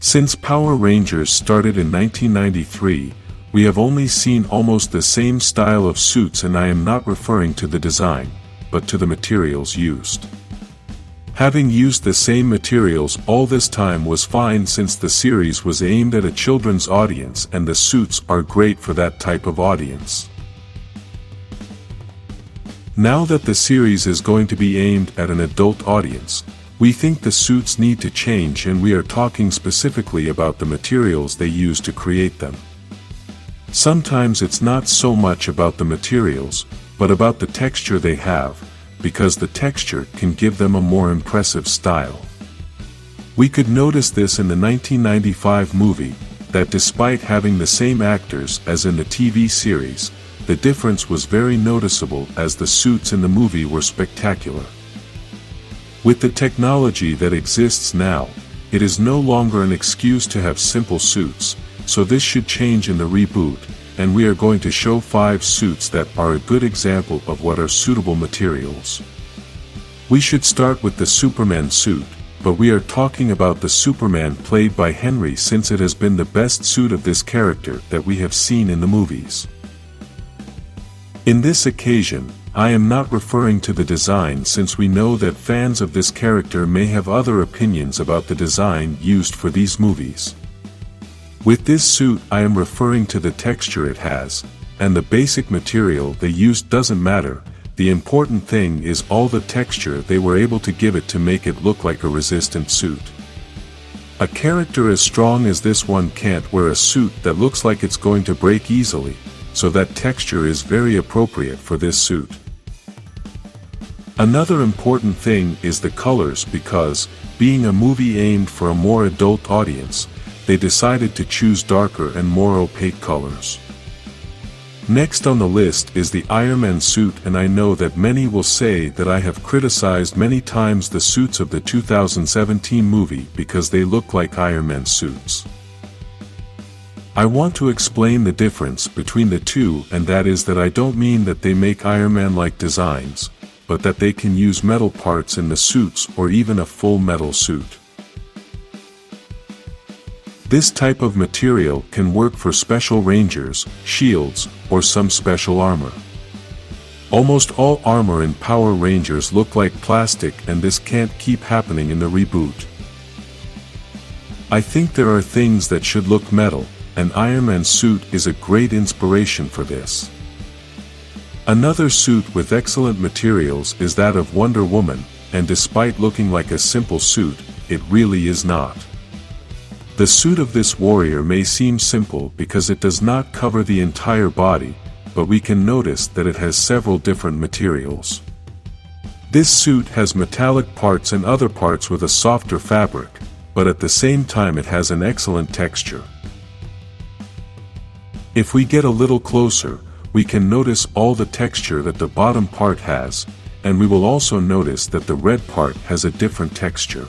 Since Power Rangers started in 1993, we have only seen almost the same style of suits, and I am not referring to the design, but to the materials used. Having used the same materials all this time was fine, since the series was aimed at a children's audience and the suits are great for that type of audience. Now that the series is going to be aimed at an adult audience, we think the suits need to change, and we are talking specifically about the materials they use to create them. Sometimes it's not so much about the materials, but about the texture they have, because the texture can give them a more impressive style. We could notice this in the 1995 movie, that despite having the same actors as in the TV series, the difference was very noticeable, as the suits in the movie were spectacular. With the technology that exists now, it is no longer an excuse to have simple suits, so this should change in the reboot, and we are going to show 5 suits that are a good example of what are suitable materials. We should start with the Superman suit, but we are talking about the Superman played by Henry, since it has been the best suit of this character that we have seen in the movies. In this occasion, I am not referring to the design, since we know that fans of this character may have other opinions about the design used for these movies. With this suit, I am referring to the texture it has, and the basic material they used doesn't matter. The important thing is all the texture they were able to give it to make it look like a resistant suit. A character as strong as this one can't wear a suit that looks like it's going to break easily, so that texture is very appropriate for this suit. Another important thing is the colors, because, being a movie aimed for a more adult audience, they decided to choose darker and more opaque colors. Next on the list is the Iron Man suit, and I know that many will say that I have criticized many times the suits of the 2017 movie because they look like Iron Man suits. I want to explain the difference between the two, and that is that I don't mean that they make Iron Man-like designs, but that they can use metal parts in the suits or even a full metal suit. This type of material can work for special Rangers, shields, or some special armor. Almost all armor in Power Rangers look like plastic, and this can't keep happening in the reboot. I think there are things that should look metal, and Iron Man suit is a great inspiration for this. Another suit with excellent materials is that of Wonder Woman, and despite looking like a simple suit, it really is not. The suit of this warrior may seem simple because it does not cover the entire body, but we can notice that it has several different materials. This suit has metallic parts and other parts with a softer fabric, but at the same time it has an excellent texture. If we get a little closer, we can notice all the texture that the bottom part has, and we will also notice that the red part has a different texture.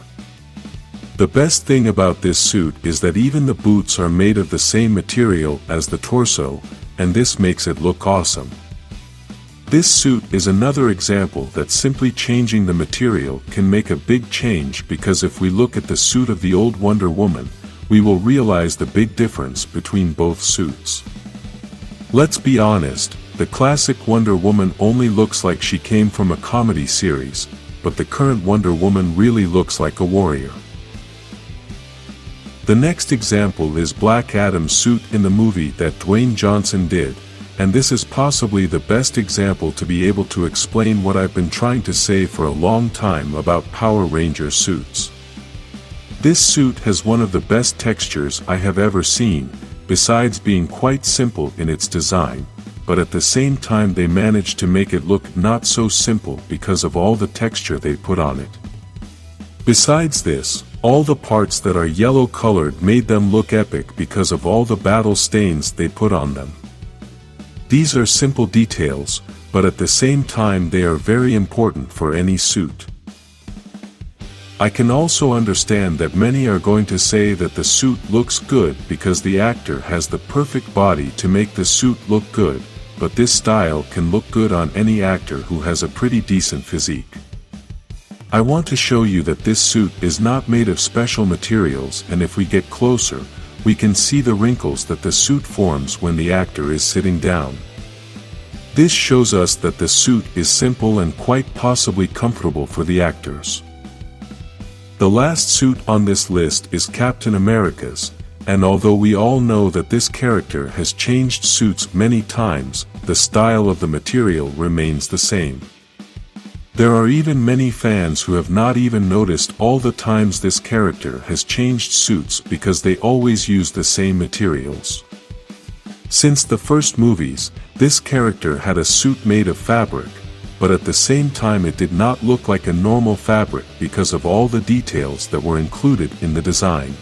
The best thing about this suit is that even the boots are made of the same material as the torso, and this makes it look awesome. This suit is another example that simply changing the material can make a big change, because if we look at the suit of the old Wonder Woman, we will realize the big difference between both suits. Let's be honest, the classic Wonder Woman only looks like she came from a comedy series, but the current Wonder Woman really looks like a warrior. The next example is Black Adam's suit in the movie that Dwayne Johnson did, and this is possibly the best example to be able to explain what I've been trying to say for a long time about Power Ranger suits. This suit has one of the best textures I have ever seen, besides being quite simple in its design, but at the same time they managed to make it look not so simple because of all the texture they put on it. Besides this, all the parts that are yellow colored made them look epic because of all the battle stains they put on them. These are simple details, but at the same time they are very important for any suit. I can also understand that many are going to say that the suit looks good because the actor has the perfect body to make the suit look good, but this style can look good on any actor who has a pretty decent physique. I want to show you that this suit is not made of special materials, and if we get closer, we can see the wrinkles that the suit forms when the actor is sitting down. This shows us that the suit is simple and quite possibly comfortable for the actors. The last suit on this list is Captain America's, and although we all know that this character has changed suits many times, the style of the material remains the same. There are even many fans who have not even noticed all the times this character has changed suits because they always use the same materials. Since the first movies, this character had a suit made of fabric, but at the same time it did not look like a normal fabric because of all the details that were included in the design.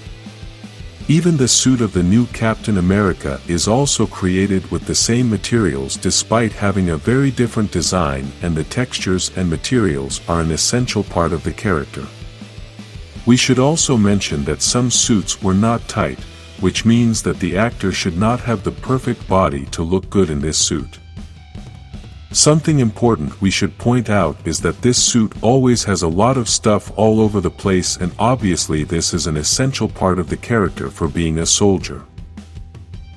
Even the suit of the new Captain America is also created with the same materials despite having a very different design, and the textures and materials are an essential part of the character. We should also mention that some suits were not tight, which means that the actor should not have the perfect body to look good in this suit. Something important we should point out is that this suit always has a lot of stuff all over the place, and obviously this is an essential part of the character for being a soldier.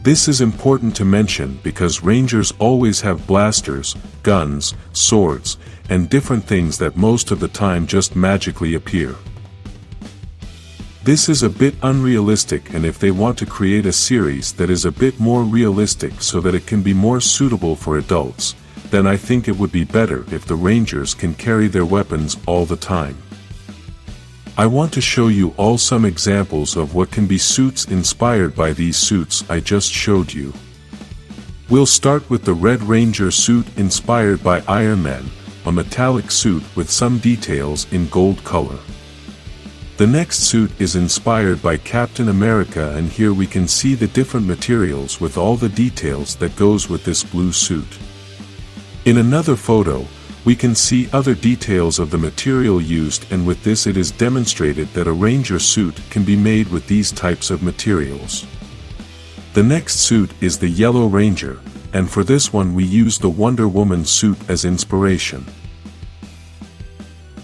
This is important to mention because Rangers always have blasters, guns, swords, and different things that most of the time just magically appear. This is a bit unrealistic, and if they want to create a series that is a bit more realistic so that it can be more suitable for adults, then I think it would be better if the Rangers can carry their weapons all the time. I want to show you all some examples of what can be suits inspired by these suits I just showed you. We'll start with the Red Ranger suit inspired by Iron Man, a metallic suit with some details in gold color. The next suit is inspired by Captain America, and here we can see the different materials with all the details that goes with this blue suit. In another photo, we can see other details of the material used, and with this it is demonstrated that a Ranger suit can be made with these types of materials. The next suit is the Yellow Ranger, and for this one we use the Wonder Woman suit as inspiration.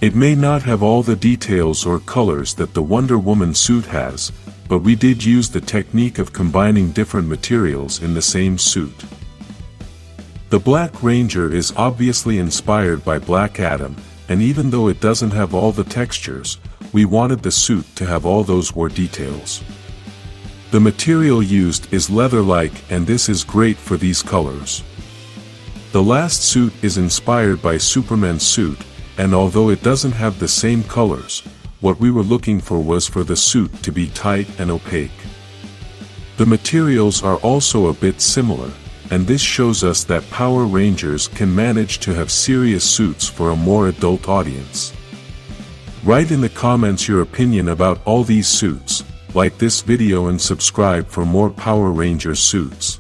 It may not have all the details or colors that the Wonder Woman suit has, but we did use the technique of combining different materials in the same suit. The Black Ranger is obviously inspired by Black Adam, and even though it doesn't have all the textures, we wanted the suit to have all those war details. The material used is leather-like, and this is great for these colors. The last suit is inspired by Superman's suit, and although it doesn't have the same colors, what we were looking for was for the suit to be tight and opaque. The materials are also a bit similar, and this shows us that Power Rangers can manage to have serious suits for a more adult audience. Write in the comments your opinion about all these suits, like this video and subscribe for more Power Rangers suits.